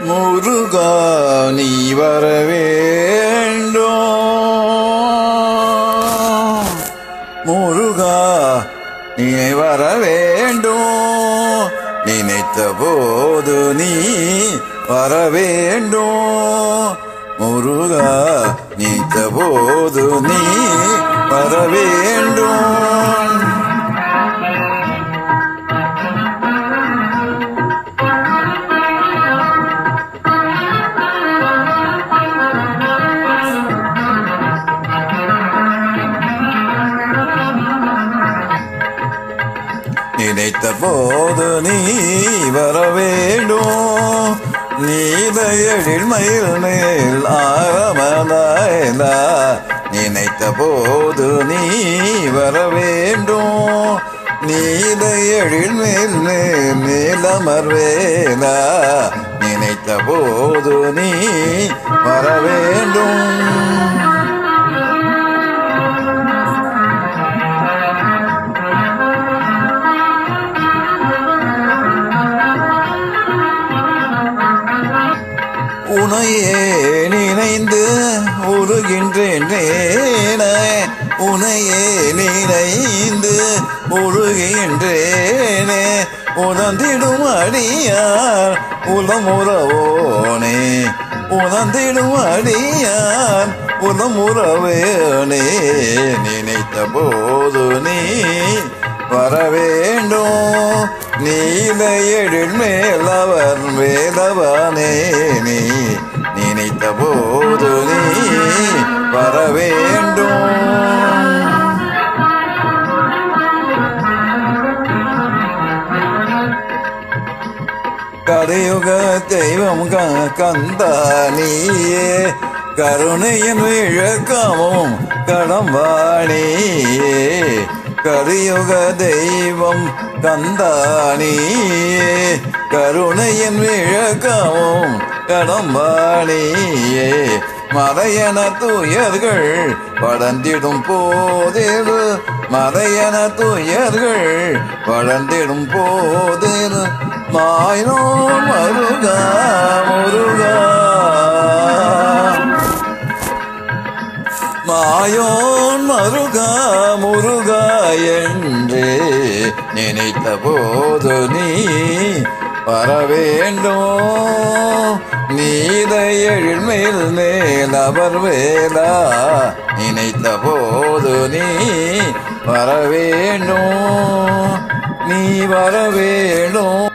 முருகா நீ வர வேண்டும், முருகா நீ வர வேண்டும், நினைத்த போது நீ வர வேண்டும், முருகா நினைத்த போது நீ வர வேண்டும். நினைத்த போது நீ வர வேண்டும், நீதையழில் மயில் மேல் ஆரமதாய்ந்தா, நினைத்த போது நீ வர வேண்டும், நீதையழில் மேல் மேலமர்வேதா, நினைத்த போது நீ வர வேண்டும். உனையே நினைந்து உருகின்றேனே, உனையே நினைந்து உருகின்றேனே, உணர்ந்திடும் அடியார் உலமுறவோனே, உணர்ந்திடும் அடியார் உலமுறவேனே, நினைத்த போது நீ வர வேண்டும், நீலையெழில் மேலவர் வேலவனே, நீ நினைத்த போது நீ வர வேண்டும். கலியுக தெய்வம் கந்தா நீயே, கருணையின் விழக்கமும் கடம்பாணியே, கலியுக தெய்வம் கந்தானியே, கருணையின் விழக்கமும் கடம்பாணியே, மறையன துயர்கள் படர்ந்திடும் போதில், மறையன துயர்கள் படர்ந்திடும் போதில், மாயோ முருகா முருகா, மாயோன் மருகா முருகா என்று நினைத்த போது நீ வர வேண்டும், நீதையழில் மேல் மேலவர் வேலா, நினைத்த போது நீ வர வேண்டும், நீ வர வேண்டும்.